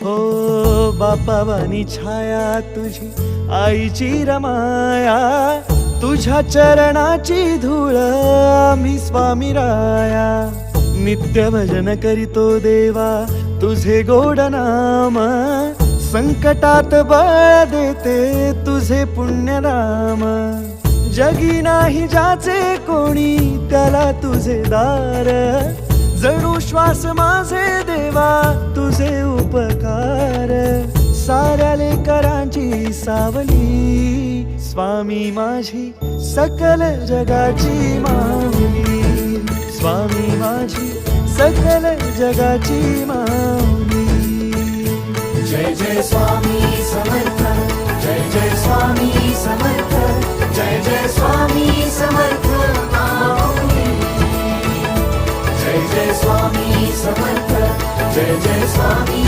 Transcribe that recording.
हो बापावानी छाया तुझी आईची रमाया, तुझ्या चरणाची धूळ आम्ही स्वामी राया. नित्य भजन करीतो देवा तुझे गोड नाम, संकटात बळ देते तुझे पुण्य नाम. जगी नाही ज्याचे कोणी त्याला तुझे दार, जणू श्वास माझे देवा तुझे उपकार. साऱ्या लेकरांची सावली स्वामी माझी सकल जगाची माऊली, स्वामी माझी सकल जगाची माऊली. जय जय स्वामी समर्थ, जय जय स्वामी समर्थ, जय जय स्वामी समर्थ माऊली. जय जय स्वामी समर्थ, जय जय स्वामी